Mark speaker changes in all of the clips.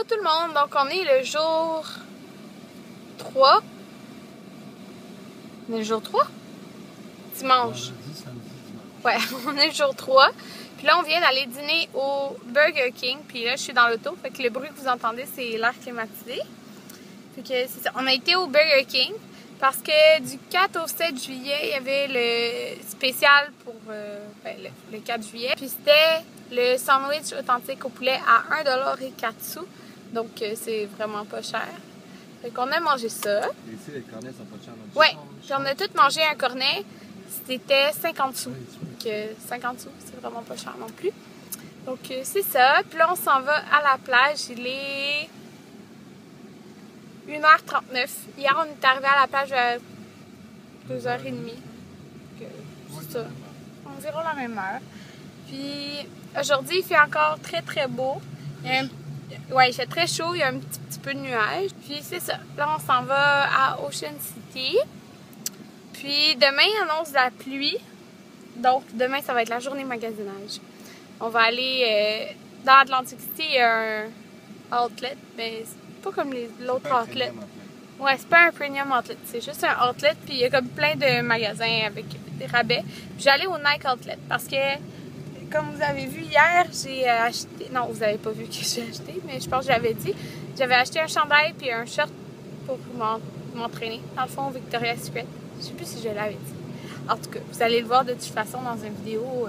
Speaker 1: tout le monde, donc on est le jour 3. On est le jour 3? Dimanche. Ouais, on est le jour 3. Puis là, on vient d'aller dîner au Burger King. Puis là, je suis dans l'auto. Fait que le bruit que vous entendez, c'est l'air climatisé. Fait que c'est ça. On a été au Burger King parce que du 4 au 7 juillet, il y avait le spécial pour le 4 juillet. Puis c'était le sandwich authentique au poulet à 1,04 $. Donc, c'est vraiment pas cher. Fait qu'on a mangé ça.
Speaker 2: Et ici, les cornets sont pas chers.
Speaker 1: Ouais. Puis on a tous mangé un cornet. C'était 50 sous. Donc, 50 sous, c'est vraiment pas cher non plus. Donc, c'est ça. Puis là, on s'en va à la plage. Il est 1h39. Hier, on est arrivé à la plage à 2h30. C'est ça. Environ la même heure. Puis, aujourd'hui, il fait encore très, très beau. Ouais, il fait très chaud. Il y a un petit peu de nuages. Puis, c'est ça. Là, on s'en va à Ocean City. Puis demain, il annonce de la pluie. Donc demain, ça va être la journée magasinage. On va aller dans Atlantic City, il y a un outlet, mais c'est pas comme l'autre outlet. Ouais, c'est pas un premium outlet, c'est juste un outlet, puis il y a comme plein de magasins avec des rabais. Puis j'allais au Nike Outlet parce que, comme vous avez vu hier, j'ai acheté... Non, vous avez pas vu que j'ai acheté, mais je pense que j'avais dit. J'avais acheté un chandail puis un short pour m'entraîner. Dans le fond, Victoria's Secret. Je sais plus si je l'avais dit. En tout cas, vous allez le voir de toute façon dans une vidéo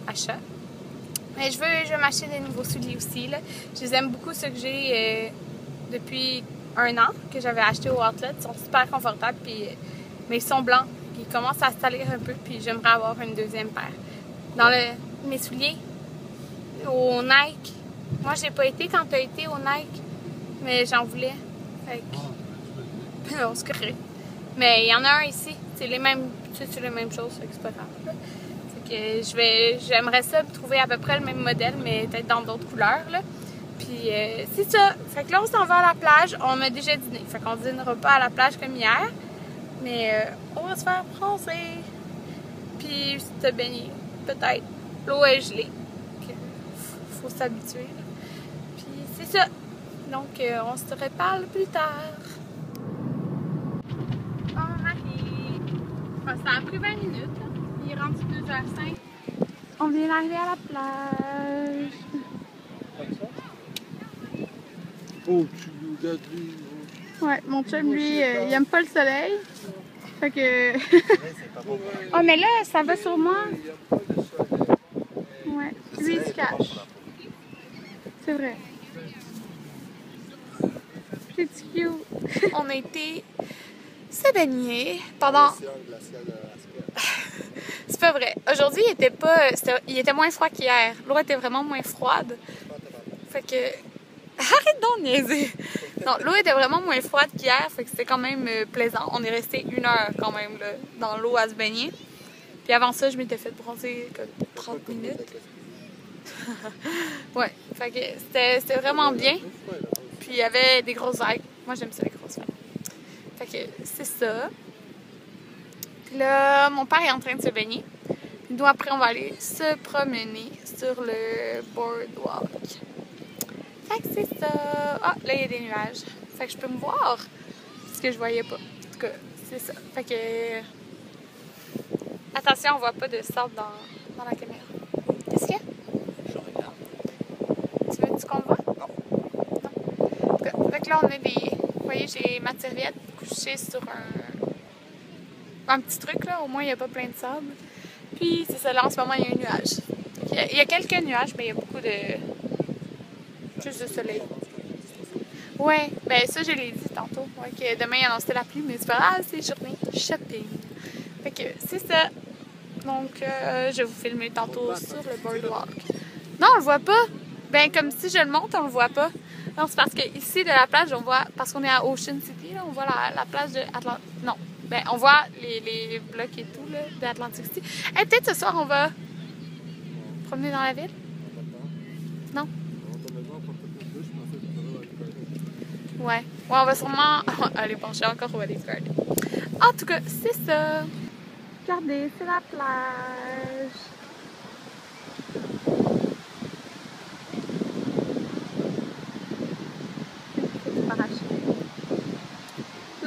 Speaker 1: achat. Mais je veux m'acheter des nouveaux souliers aussi. Là. Je les aime beaucoup, ceux que j'ai depuis 1 an, que j'avais acheté au outlet. Ils sont super confortables, mais ils sont blancs. Puis ils commencent à se salir un peu, puis j'aimerais avoir une deuxième paire. Dans mes souliers, au Nike. Moi, j'ai pas été quand tu as été au Nike, mais j'en voulais. Fait que... non, c'est correct. Mais il y en a un ici, c'est les mêmes choses, c'est pas grave. Fait que j'aimerais ça trouver à peu près le même modèle, mais peut-être dans d'autres couleurs. Là. Puis c'est ça. Fait que là, on s'en va à la plage. On a déjà dîné. Fait qu'on dînera pas à la plage comme hier. Mais on va se faire bronzer. Puis se baigner, peut-être. L'eau est gelée. Faut s'habituer. Puis c'est ça. Donc on se reparle plus tard. Ça a pris 20 minutes. Là. Il est rendu 2h05. On vient d'arriver à la plage.
Speaker 2: Oh, tu nous as dit.
Speaker 1: Ouais, mon chum, lui, il aime pas le soleil. Fait que. Oh, mais là, ça va sur moi. Ouais, lui, il se cache. C'est vrai. C'est cute. On a été se baigner pendant. C'est pas vrai. Aujourd'hui, il était moins froid qu'hier. L'eau était vraiment moins froide. Fait que... Arrête donc de niaiser! Non, l'eau était vraiment moins froide qu'hier, fait que c'était quand même plaisant. On est resté 1 heure quand même là, dans l'eau à se baigner. Puis avant ça, je m'étais fait bronzer comme 30 minutes. Ouais, fait que c'était vraiment bien. Puis il y avait des grosses vagues. Moi, j'aime ça, les grosses vagues. Fait que c'est ça. Puis là, mon père est en train de se baigner. Nous, après, on va aller se promener sur le boardwalk. Fait que c'est ça. Ah, là, il y a des nuages. Fait que je peux me voir. Ce que je voyais pas. En tout cas, c'est ça. Fait que... Attention, on voit pas de sable dans la caméra. Qu'est-ce qu'il y a?
Speaker 2: Je regarde.
Speaker 1: Tu veux-tu qu'on le voit? Non. En tout cas, fait que là, on a des... Vous voyez, j'ai ma serviette couchée sur un petit truc, là. Au moins, il n'y a pas plein de sable. Puis, c'est ça. Là, en ce moment, il y a un nuage. Il y a quelques nuages, mais il y a beaucoup de... Juste de soleil. Ouais, ben ça, je l'ai dit tantôt. Ouais, que demain, il annonçait la pluie, mais c'est pas grave, c'est journée shopping. Fait que c'est ça. Donc, je vais vous filmer tantôt sur le boardwalk. Non, on le voit pas. Ben, comme si je le monte, on le voit pas. Non, c'est parce qu'ici, de la plage, on voit, parce qu'on est à Ocean City, là, on voit la plage de Atlantic. Non, ben, on voit les blocs et tout, là, d'Atlantic City. Hey, peut-être ce soir, on va promener dans la ville? Non? Ouais. Ouais, on va sûrement aller pencher encore au Ellis Garden. En tout cas, c'est ça. Regardez, c'est la plage.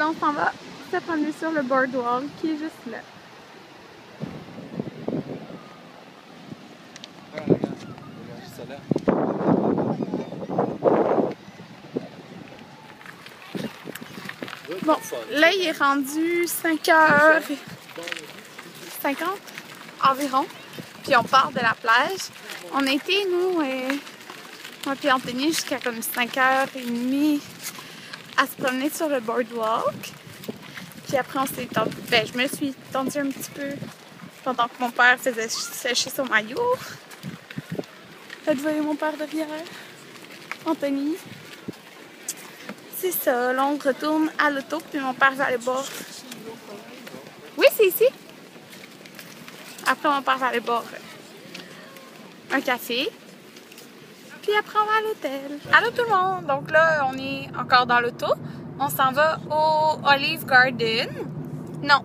Speaker 1: Là, on s'en va se promener sur le boardwalk qui est juste là.
Speaker 2: Ah, regarde, l'énergie solaire.
Speaker 1: Bon, là, il est rendu 5h50 environ. Puis on part de la plage. On a été, nous, moi puis Anthony, jusqu'à comme 5h30 à se promener sur le boardwalk. Puis après, on s'est tendu. Ben, je me suis tendue un petit peu pendant que mon père faisait sécher son maillot. Là, vous voyez mon père derrière, Anthony. C'est ça, là on retourne à l'auto, puis mon père va aller boire. Oui, c'est ici. Après, mon père va aller boire un café. Puis après, on va à l'hôtel. Allô tout le monde! Donc là, on est encore dans l'auto. On s'en va au Olive Garden. Non.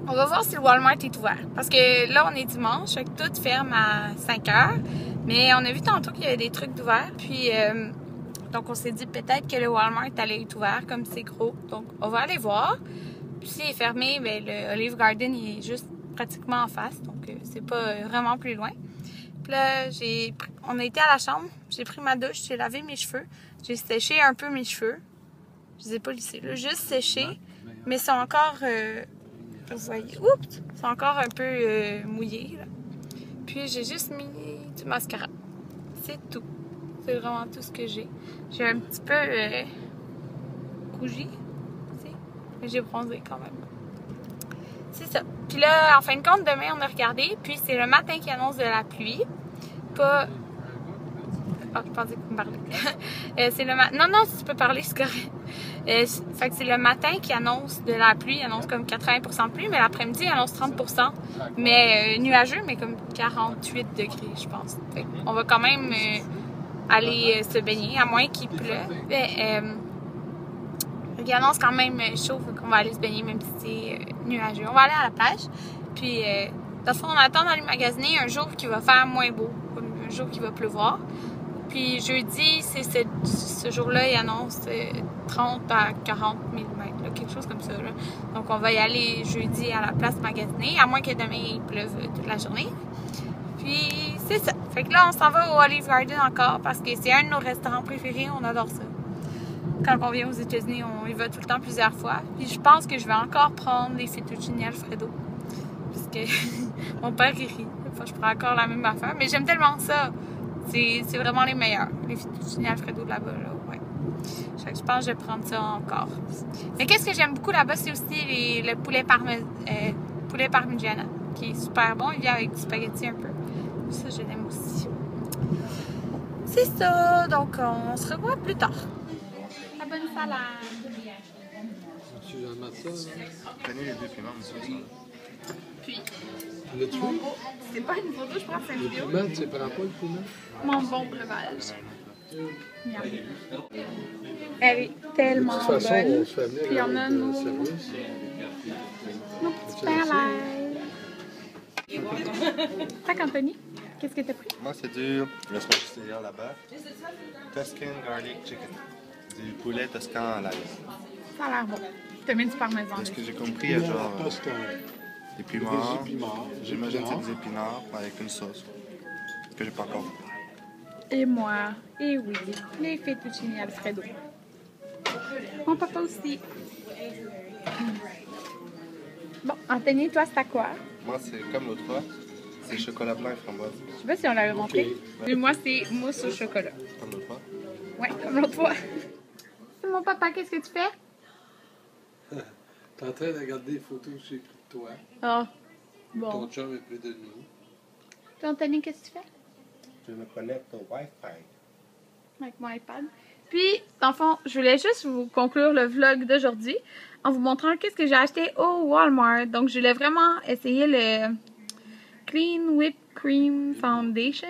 Speaker 1: On va voir si le Walmart est ouvert. Parce que là, on est dimanche, fait que tout ferme à 5h. Mais on a vu tantôt qu'il y avait des trucs d'ouvert. Puis... donc, on s'est dit peut-être que le Walmart allait être ouvert, comme c'est gros. Donc, on va aller voir. Puis, s'il est fermé, bien, le Olive Garden, il est juste pratiquement en face. Donc, c'est pas vraiment plus loin. Puis là, on a été à la chambre. J'ai pris ma douche, j'ai lavé mes cheveux. J'ai séché un peu mes cheveux. Je les ai pas lissés, là. Juste séchés. Mais ils sont encore... vous voyez, oups! Ils sont encore un peu mouillés, là. Puis, j'ai juste mis du mascara. C'est tout. C'est vraiment tout ce que j'ai. J'ai un petit peu rougi, mais j'ai bronzé quand même. C'est ça. Puis là, en fin de compte, demain, on a regardé, puis c'est le matin qui annonce de la pluie. Pas... Ah, je pensais que vous me parliez. C'est le matin... Non, si tu peux parler, c'est correct. Fait que c'est le matin qui annonce de la pluie. Il annonce comme 80% de pluie, mais l'après-midi, il annonce 30%. Mais nuageux, mais comme 48 degrés, je pense. Fait on va quand même... aller se baigner, à moins qu'il pleuve. Il annonce quand même chaud, qu'on va aller se baigner même si c'est nuageux. On va aller à la plage, puis dans le fond, on attend d'aller magasiner un jour qui va faire moins beau, un jour qui va pleuvoir. Puis jeudi, c'est ce jour-là, il annonce 30 à 40 mm, quelque chose comme ça. Là. Donc on va y aller jeudi à la place magasiner, à moins que demain il pleuve toute la journée. Puis c'est ça. Fait que là, on s'en va au Olive Garden encore parce que c'est un de nos restaurants préférés. On adore ça. Quand on vient aux États-Unis, on y va tout le temps plusieurs fois. Puis je pense que je vais encore prendre les fettuccine Alfredo. Parce que mon père il rit. Enfin, je prends encore la même affaire. Mais j'aime tellement ça. C'est vraiment les meilleurs. Les fettuccine Alfredo de là-bas. Là. Ouais. Je pense que je vais prendre ça encore. Mais qu'est-ce que j'aime beaucoup là-bas, c'est aussi le poulet parmigiana qui est super bon. Il vient avec du spaghetti un peu. Ça, je l'aime aussi. C'est ça. Donc, on se revoit plus tard. La bonne salade.
Speaker 2: Tu vas mettre ça?
Speaker 3: Prenez les deux piments, monsieur.
Speaker 1: Puis,
Speaker 2: Le tué?
Speaker 1: c'est pas une photo, je prends 5
Speaker 2: Le
Speaker 1: vidéos.
Speaker 2: piment, tu prends pas le piment?
Speaker 1: Mon bon breuvage. Elle est tellement
Speaker 2: De toute façon,
Speaker 1: bonne.
Speaker 2: on se fait venir
Speaker 1: Puis, on a
Speaker 2: avec
Speaker 1: nos
Speaker 2: service.
Speaker 1: petits perles. Tac, Anthony, qu'est-ce que t'as pris?
Speaker 3: Moi, c'est du, laisse-moi juste lire là-bas, Tuscan Garlic Chicken. Du poulet toscan à l'ail.
Speaker 1: Ça a l'air bon. T'as mis du parmesan.
Speaker 3: De ce que j'ai compris, il y a genre
Speaker 2: Toscan.
Speaker 3: des piments,
Speaker 2: Des épinards.
Speaker 3: j'imagine que c'est des épinards avec une sauce que j'ai pas encore.
Speaker 1: Et moi, et oui, les fettuccine Alfredo. Mon papa aussi. Bon, Anthony, toi, c'est à quoi?
Speaker 3: Moi, c'est comme l'autre fois, c'est chocolat blanc et framboise.
Speaker 1: Je sais pas si on l'avait montré. Et moi, c'est mousse au chocolat.
Speaker 3: Comme l'autre fois.
Speaker 1: Ouais, comme l'autre fois. Mon papa, qu'est-ce que tu fais?
Speaker 2: T'es en train de regarder des photos que j'ai prises de toi.
Speaker 1: Ah,
Speaker 2: Ton
Speaker 1: bon.
Speaker 2: chum est près de nous.
Speaker 1: Toi, Anthony, qu'est-ce que tu fais?
Speaker 3: Je me connecte au Wi-Fi.
Speaker 1: Avec mon iPad. Puis, dans le fond, je voulais juste vous conclure le vlog d'aujourd'hui en vous montrant qu'est-ce que j'ai acheté au Walmart. Donc, je voulais vraiment essayer le Clean Whipped Cream Foundation,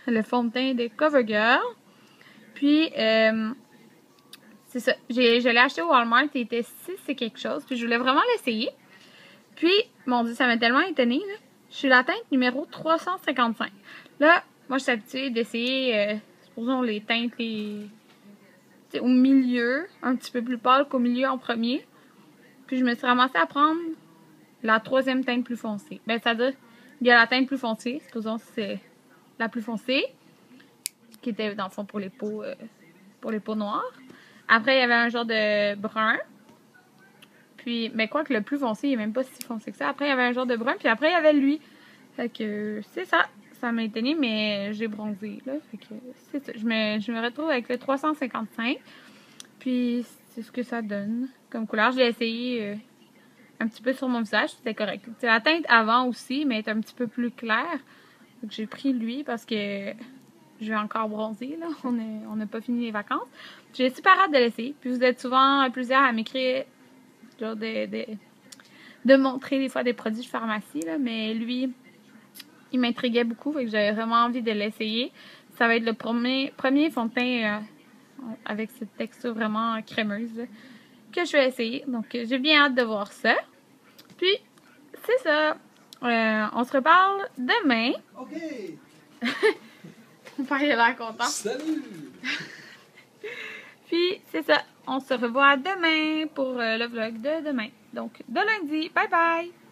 Speaker 1: le fond de teint de CoverGirl. Puis, c'est ça. Je l'ai acheté au Walmart, il était 6 et quelque chose. Puis, je voulais vraiment l'essayer. Puis, mon Dieu, ça m'a tellement étonnée, là. Je suis la teinte numéro 355. Là, moi, je suis habituée d'essayer, supposons, les teintes au milieu, un petit peu plus pâle qu'au milieu en premier. Puis je me suis ramassée à prendre la 3e teinte plus foncée. Ben, c'est-à-dire, il y a la teinte plus foncée, supposons que c'est la plus foncée, qui était dans le fond pour les peaux noires. Après, il y avait un genre de brun. Puis, mais quoi que le plus foncé, il est même pas si foncé que ça. Après, il y avait un genre de brun, puis après, il y avait lui. Fait que c'est ça. Ça m'a étonnée, mais j'ai bronzé, là. Fait que c'est ça. Je me retrouve avec le 355. Puis, c'est ce que ça donne comme couleur. Je l'ai essayé un petit peu sur mon visage. C'était correct. C'est la teinte avant aussi, mais elle est un petit peu plus claire. Donc, j'ai pris lui parce que je vais encore bronzer, là. On n'a pas fini les vacances. J'ai super hâte de l'essayer. Puis, vous êtes souvent plusieurs à m'écrire genre de montrer des fois des produits de pharmacie, là, mais lui, il m'intriguait beaucoup, fait que j'avais vraiment envie de l'essayer. Ça va être le premier fond de teint avec cette texture vraiment crémeuse là, que je vais essayer. Donc, j'ai bien hâte de voir ça. Puis, c'est ça. On se reparle demain.
Speaker 2: OK!
Speaker 1: Mon père, il a l'air content.
Speaker 2: Salut!
Speaker 1: Puis, c'est ça. On se revoit demain pour le vlog de demain. Donc, de lundi. Bye bye!